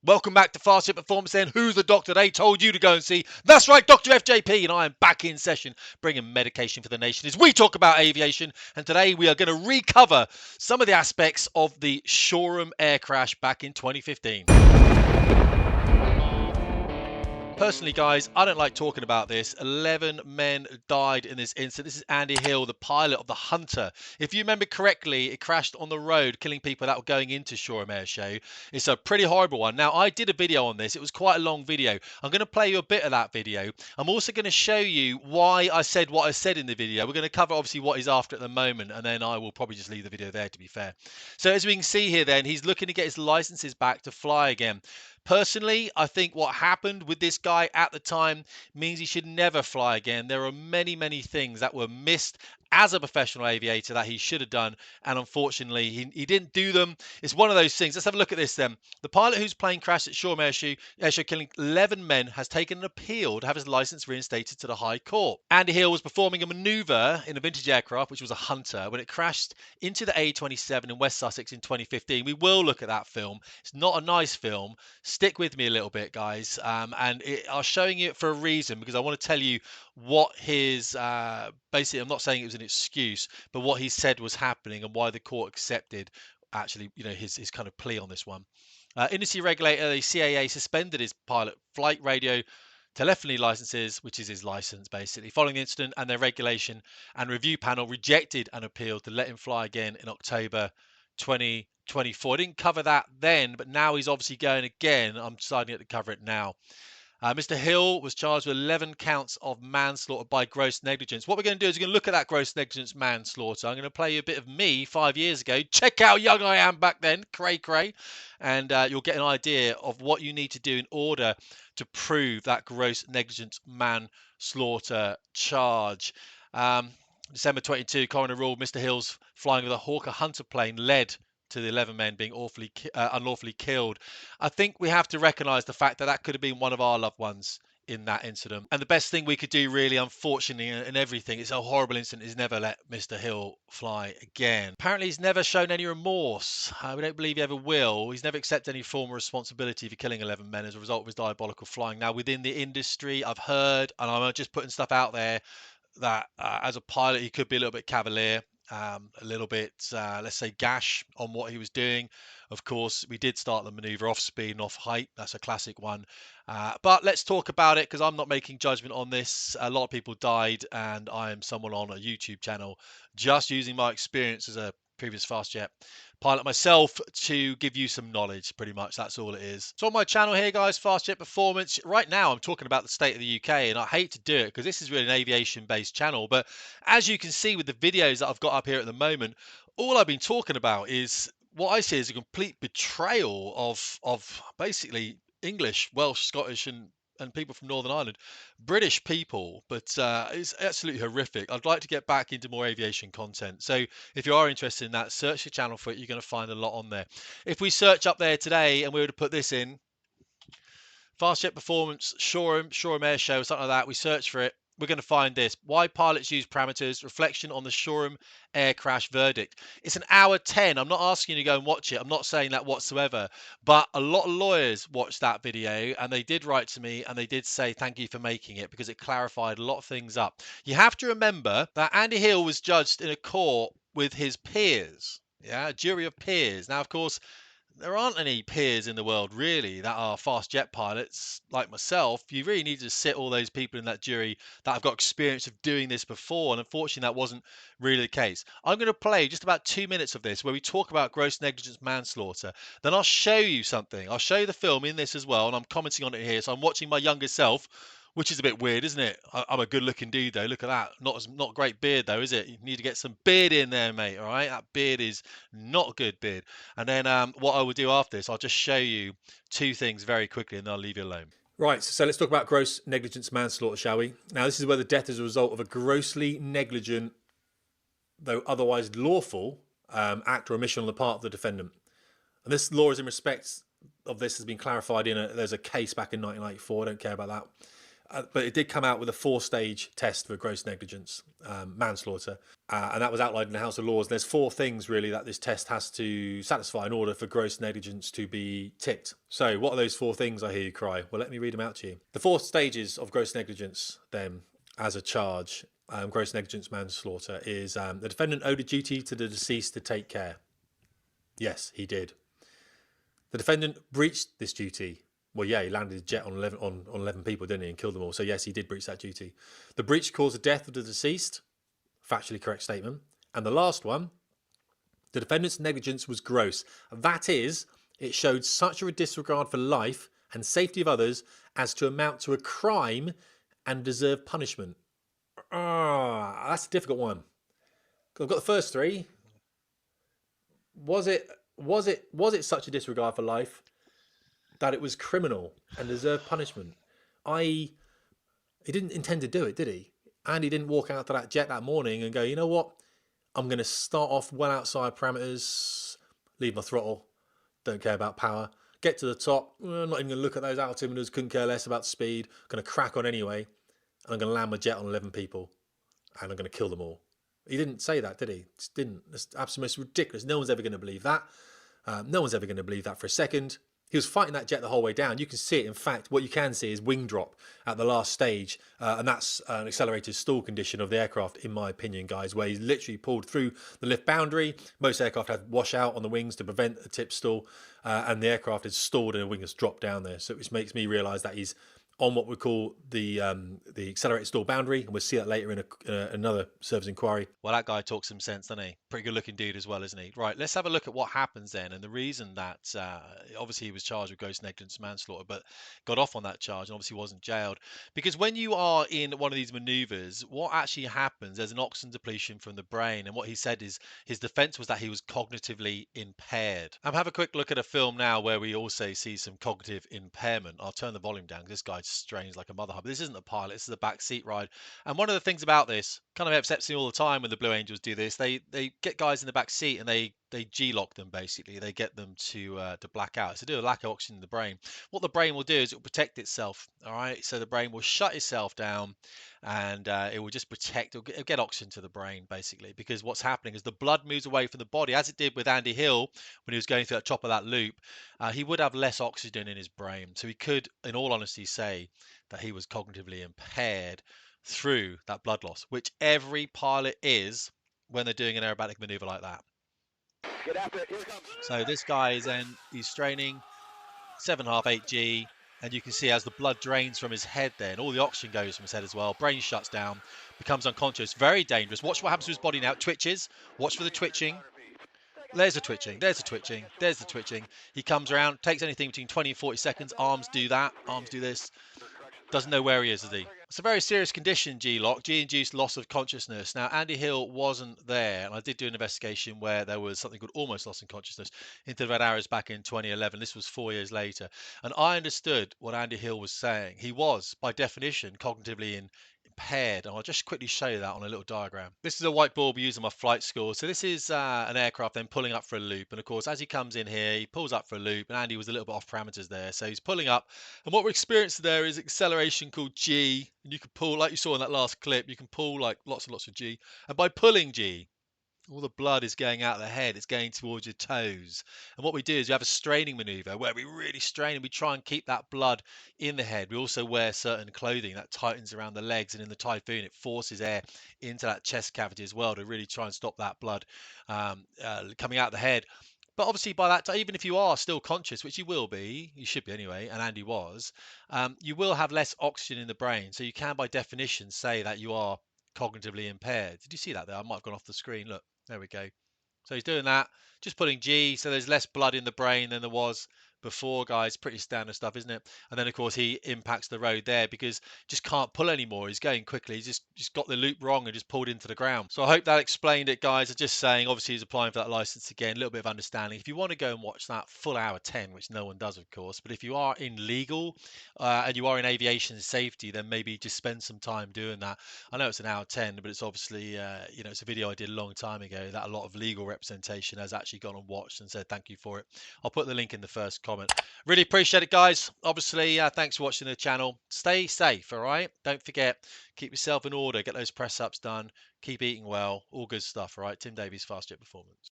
Welcome back to Fast Jet Performance then. Who's the doctor they told you to go and see? That's right, Dr. FJP, and I am back in session bringing medication for the nation as we talk about aviation. And today we are going to recover some of the aspects of the Shoreham air crash back in 2015. Personally, guys, I don't like talking about this. 11 men died in this incident. This is Andy Hill, the pilot of the Hunter. If you remember correctly, it crashed on the road, killing people that were going into Shoreham Air Show. It's a pretty horrible one. Now, I did a video on this. It was quite a long video. I'm going to play you a bit of that video. I'm also going to show you why I said what I said in the video. We're going to cover, obviously, what he's after at the moment, and then I will probably just leave the video there, to be fair. So, as we can see here, then, he's looking to get his licenses back to fly again. Personally, I think what happened with this guy at the time means he should never fly again. There are many, many things that were missed as a professional aviator that he should have done, and unfortunately he didn't do them. It's one of those things. Let's have a look at this then. The pilot whose plane crashed at Shoreham Air Show killing 11 men has taken an appeal to have his license reinstated to the High Court. Andy Hill was performing a manoeuvre in a vintage aircraft, which was a Hunter, when it crashed into the A27 in West Sussex in 2015. We will look at that film. It's not a nice film. Stick with me a little bit, guys, I'm showing you it for a reason, because I want to tell you what his basically, I'm not saying it was an excuse, but what he said was happening and why the court accepted actually, his kind of plea on this one. Industry regulator, the CAA, suspended his pilot flight radio telephony licenses, which is his license basically, following the incident, and their regulation and review panel rejected an appeal to let him fly again in October 2024. I didn't cover that then, but now he's obviously going again. I'm deciding to cover it now. Mr. Hill was charged with 11 counts of manslaughter by gross negligence. What we're going to do is we're going to look at that gross negligence manslaughter. I'm going to play you a bit of me 5 years ago. Check out how young I am back then, cray. And you'll get an idea of what you need to do in order to prove that gross negligence manslaughter charge. December 22, coroner ruled Mr. Hill's flying with a Hawker Hunter plane led to the 11 men being unlawfully killed. I think we have to recognise the fact that that could have been one of our loved ones in that incident. And the best thing we could do, really, unfortunately, in everything, it's a horrible incident, is never let Mr. Hill fly again. Apparently, he's never shown any remorse. We don't believe he ever will. He's never accepted any form of responsibility for killing 11 men as a result of his diabolical flying. Now, within the industry, I've heard, and I'm just putting stuff out there, that as a pilot, he could be a little bit cavalier. A little bit, let's say, gash on what he was doing. Of course, we did start the manoeuvre off speed and off height. That's a classic one. But let's talk about it, because I'm not making judgment on this. A lot of people died, and I am someone on a YouTube channel just using my experience as a previous fast jet pilot myself to give you some knowledge. Pretty much that's all it is. So on my channel here, guys, Fast Jet Performance, right now I'm talking about the state of the UK, and I hate to do it because this is really an aviation based channel, but as you can see with the videos that I've got up here at the moment, all I've been talking about is what I see as a complete betrayal of basically English, Welsh, Scottish and people from Northern Ireland, British people, but it's absolutely horrific. I'd like to get back into more aviation content. So if you are interested in that, search the channel for it. You're going to find a lot on there. If we search up there today and we were to put this in, Fast Jet Performance, Shoreham Air Show, something like that, we search for it, we're going to find this. Why pilots use parameters, reflection on the Shoreham air crash verdict. It's an hour 10. I'm not asking you to go and watch it. I'm not saying that whatsoever. But a lot of lawyers watched that video, and they did write to me, and they did say thank you for making it, because it clarified a lot of things up. You have to remember that Andy Hill was judged in a court with his peers. Yeah, a jury of peers. Now, of course, there aren't any peers in the world really that are fast jet pilots like myself. You really need to sit all those people in that jury that have got experience of doing this before, and unfortunately that wasn't really the case. I'm going to play just about 2 minutes of this where we talk about gross negligence manslaughter. Then I'll show you something. I'll show you the film in this as well, and I'm commenting on it here. So I'm watching my younger self, which is a bit weird, isn't it? I'm a good-looking dude, though. Look at that. Not great beard, though, is it? You need to get some beard in there, mate, all right? That beard is not a good beard. And then what I will do after this, I'll just show you two things very quickly, and then I'll leave you alone. Right, so let's talk about gross negligence manslaughter, shall we? Now, this is where the death is a result of a grossly negligent, though otherwise lawful, act or omission on the part of the defendant. And this law is in respect of this has been clarified there's a case back in 1994. I don't care about that. but it did come out with a 4-stage test for gross negligence, manslaughter, and that was outlined in the House of Lords. There's 4 things really that this test has to satisfy in order for gross negligence to be ticked. So, what are those 4 things? I hear you cry. Well, let me read them out to you. The 4 stages of gross negligence, then, as a charge, gross negligence manslaughter, is the defendant owed a duty to the deceased to take care. Yes, he did. The defendant breached this duty. Well, yeah, he landed his jet on 11 people, didn't he, and killed them all. So, yes, he did breach that duty. The breach caused the death of the deceased. Factually correct statement. And the last one, the defendant's negligence was gross. That is, it showed such a disregard for life and safety of others as to amount to a crime and deserve punishment. That's a difficult one. I've got the first 3. Was it such a disregard for life that it was criminal and deserved punishment? He didn't intend to do it, did he? And he didn't walk out to that jet that morning and go, you know what? I'm going to start off well outside parameters, leave my throttle, don't care about power, get to the top, I'm not even going to look at those altimeters, couldn't care less about speed, going to crack on anyway, and I'm going to land my jet on 11 people, and I'm going to kill them all. He didn't say that, did he? Just didn't. That's absolutely ridiculous. No one's ever going to believe that. No one's ever going to believe that for a second. He was fighting that jet the whole way down. You can see it. In fact, what you can see is wing drop at the last stage. And that's an accelerated stall condition of the aircraft, in my opinion, guys, where he's literally pulled through the lift boundary. Most aircraft have wash out on the wings to prevent a tip stall. And the aircraft is stalled and the wing has dropped down there. So which makes me realise that he's on what we call the accelerated stall boundary, and we'll see that later in another service inquiry. Well, that guy talks some sense, doesn't he? Pretty good looking dude as well, isn't he? Right, let's have a look at what happens then. And the reason that obviously he was charged with gross negligence manslaughter, but got off on that charge and obviously wasn't jailed. Because when you are in one of these maneuvers, what actually happens, there's an oxygen depletion from the brain. And what he said is his defense was that he was cognitively impaired. Have a quick look at a film now where we also see some cognitive impairment. I'll turn the volume down because this guy's strange like a mother hub. This isn't a pilot, this is a back seat ride. And one of the things about this kind of upsets me all the time when the Blue Angels do this. They get guys in the back seat and they G-lock them basically. They get them to black out. It's to do with lack of oxygen in the brain. What the brain will do is it will protect itself. All right, so the brain will shut itself down, and it will just protect. It'll get oxygen to the brain basically, because what's happening is the blood moves away from the body, as it did with Andy Hill when he was going through the top of that loop. He would have less oxygen in his brain, so he could, in all honesty, say that he was cognitively impaired through that blood loss, which every pilot is when they're doing an aerobatic maneuver like that. Get after it. Here it comes. So this guy is then, he's straining 7.5, 8G, and you can see as the blood drains from his head then, all the oxygen goes from his head as well, brain shuts down, becomes unconscious, very dangerous. Watch what happens to his body now, it twitches, watch for the twitching. There's the twitching, there's the twitching, there's the twitching. He comes around, takes anything between 20 and 40 seconds, arms do that, arms do this. Doesn't know where he is, does he? It's a very serious condition, G-lock, G-induced loss of consciousness. Now, Andy Hill wasn't there, and I did do an investigation where there was something called almost loss of consciousness into the Red Arrows back in 2011. This was 4 years later. And I understood what Andy Hill was saying. He was, by definition, cognitively impaired, and I'll just quickly show you that on a little diagram. This is a whiteboard we use in my flight school. So this is an aircraft then pulling up for a loop, and of course as he comes in here he pulls up for a loop, and Andy was a little bit off parameters there, so he's pulling up, and what we're experiencing there is acceleration called G, and you can pull, like you saw in that last clip, you can pull like lots and lots of G, and by pulling G, all the blood is going out of the head, it's going towards your toes. And what we do is we have a straining maneuver where we really strain and we try and keep that blood in the head. We also wear certain clothing that tightens around the legs, and in the Typhoon it forces air into that chest cavity as well to really try and stop that blood coming out of the head. But obviously by that time, even if you are still conscious, which you will be, you should be anyway, and Andy was, you will have less oxygen in the brain. So you can by definition say that you are cognitively impaired. Did you see that there? I might have gone off the screen. Look, there we go. So he's doing that, just putting G, so there's less blood in the brain than there was before, guys. Pretty standard stuff, isn't it? And then of course he impacts the road there because just can't pull anymore. He's going quickly. He's just got the loop wrong and just pulled into the ground. So I hope that explained it, guys. I'm just saying, obviously he's applying for that license again. A little bit of understanding. If you want to go and watch that full hour 10, which no one does, of course, but if you are in legal and you are in aviation safety, then maybe just spend some time doing that. I know it's an hour 10, but it's obviously it's a video I did a long time ago that a lot of legal representation has actually gone and watched and said thank you for it. I'll put the link in the first comment. comment. Really appreciate it, guys. Obviously, thanks for watching the channel. Stay safe, all right? Don't forget, keep yourself in order. Get those press-ups done. Keep eating well. All good stuff, all right? Tim Davies, Fast Jet Performance.